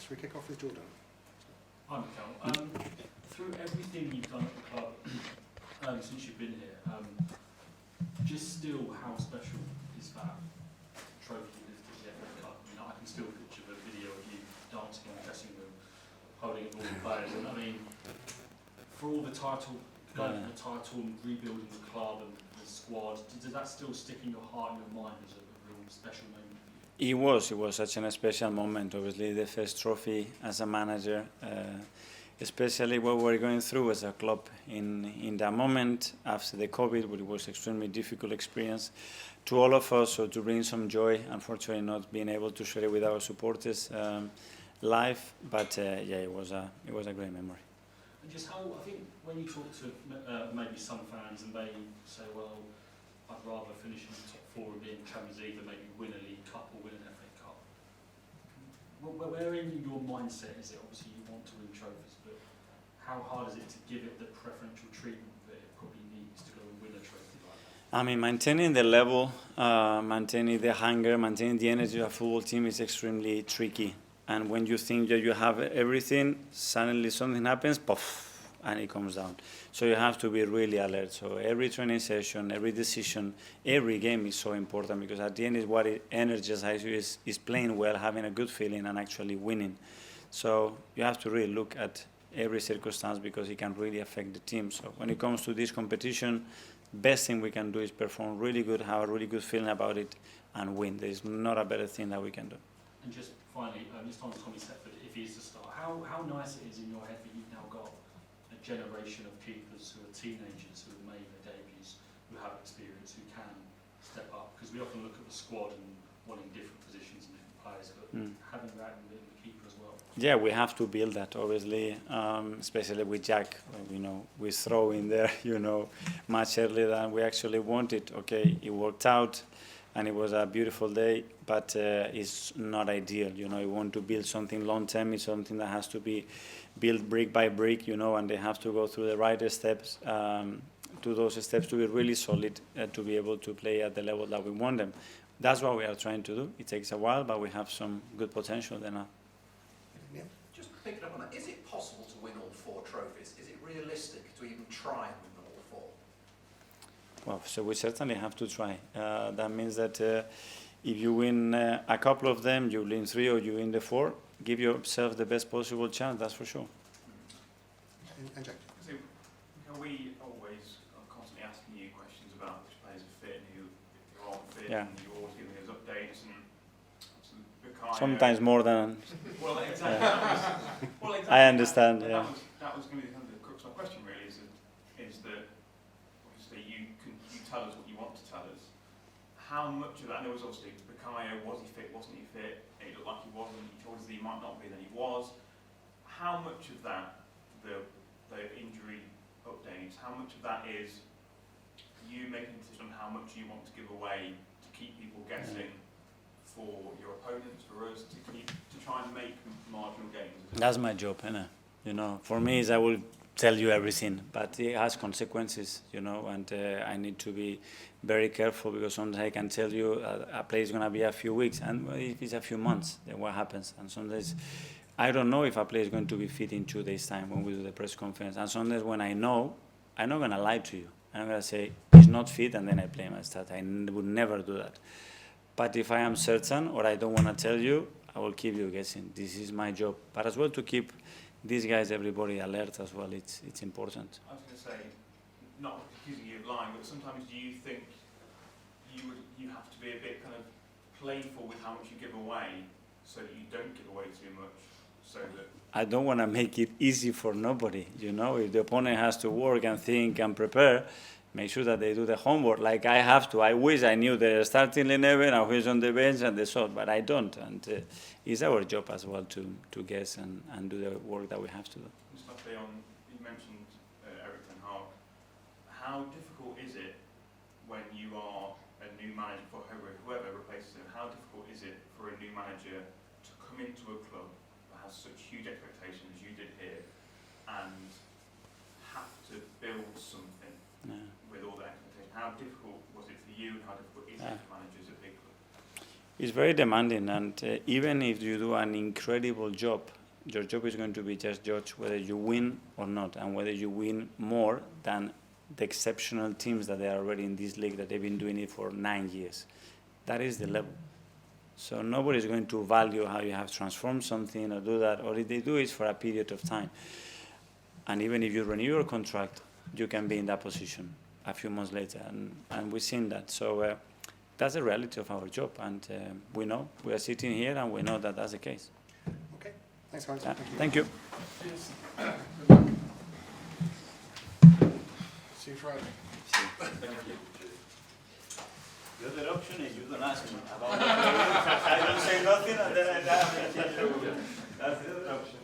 we kick off with Jordan? Hi, Mikel. Through everything you've done at the club since you've been here, just still, how special is that trophy you lifted the FA Cup? I mean, I can still picture the video of you dancing in the dressing room, holding it all the players. And I mean, for all the title, going for the title and rebuilding the club and the squad, does that still stick in your heart and your mind as a real special moment for you? It was such a special moment, obviously, the first trophy as a manager, especially what we're going through as a club in that moment after the COVID, which was extremely difficult experience to all of us, so to bring some joy, unfortunately not being able to share it with our supporters live, but it was a great memory. And just how, I think when you talk to maybe some fans and they say, well, I'd rather finish in the top four and be in Champions League than maybe win a League Cup or win an FA Cup. Where in your mindset is it? Obviously you want to win trophies, but how hard is it to give it the preferential treatment that it probably needs to go and win a trophy like that? I mean, maintaining the level, maintaining the hunger, maintaining the energy of a football team is extremely tricky. And when you think that you have everything, suddenly something happens, poof, and it comes down. So you have to be really alert. So every training session, every decision, every game is so important, because at the end is what it energizes you is playing well, having a good feeling, and actually winning. So you have to really look at every circumstance, because it can really affect the team. So when it comes to this competition, best thing we can do is perform really good, have a really good feeling about it, and win. There is not a better thing that we can do. And just finally, just on Tommy Setford, if he is to start, how nice it is in your head that you've now got a generation of keepers who are teenagers, who have made their debuts, who have experience, who can step up. Because we often look at the squad and wanting different positions and different players, but having that in the keeper as well. Yeah, we have to build that, obviously, especially with Jack. We throw in there, much earlier than we actually wanted. Okay, it worked out, and it was a beautiful day, but it's not ideal. You want to build something long term. It's something that has to be built brick by brick, and they have to go through the right steps, to those steps to be really solid, to be able to play at the level that we want them. That's what we are trying to do. It takes a while, but we have some good potential there now. Yeah. Just picking up on that, is it possible to win all four trophies? Is it realistic to even try and win all four? Well, so we certainly have to try. That means that if you win a couple of them, you win 3 or you win the 4, give yourself the best possible chance, that's for sure. And Jack? So, we always are constantly asking you questions about which players are fit and who aren't fit, and you're always giving us updates. And sometimes more than... Well, exactly. I understand, yeah. That was going to be kind of the crux of my question, really, is that obviously you tell us what you want to tell us. How much of that, and there was obviously Bukayo, was he fit, wasn't he fit? It looked like he wasn't. He told us that he might not be, then he was. How much of that, the injury updates, how much of that is you making a decision on how much you want to give away to keep people guessing for your opponents, for us, to try and make marginal gains? That's my job, for me, I will tell you everything, but it has consequences, and I need to be very careful, because sometimes I can tell you a play is going to be a few weeks, and if it's a few months, then what happens? And sometimes I don't know if a player is going to be fit in 2 days' time when we do the press conference. And sometimes when I know, I'm not going to lie to you. I'm going to say, he's not fit, and then I play my start. I would never do that. But if I am certain, or I don't want to tell you, I will keep you guessing. This is my job. But as well to keep these guys, everybody alert as well, it's important. I was going to say, not accusing you of lying, but sometimes do you think you have to be a bit kind of playful with how much you give away, so that you don't give away too much? So that I don't want to make it easy for nobody. If the opponent has to work and think and prepare, make sure that they do the homework like I have to. I wish I knew the starting 11 and who's on the bench and the shot, but I don't. And it's our job as well to guess and do the work that we have to do. Just lastly, you mentioned Eric Ten Hag. How difficult is it when you are a new manager, for whoever replaces him, how difficult is it for a new manager to come into a club that has such huge expectations as you did here and have to build something with all the expectations? How difficult was it for you, and how difficult is it for managers at big clubs? It's very demanding, and even if you do an incredible job, your job is going to be just judge whether you win or not, and whether you win more than the exceptional teams that they are already in this league, that they've been doing it for 9 years. That is the level. So nobody is going to value how you have transformed something or do that, or if they do it for a period of time. And even if you renew your contract, you can be in that position a few months later, and we've seen that. So that's the reality of our job, and we know, we are sitting here and we know that that's the case. Okay. Thanks, guys. Thank you. See you Friday. The other option is you don't ask me about it. I don't say nothing and then I have to change the rule. That's the other option.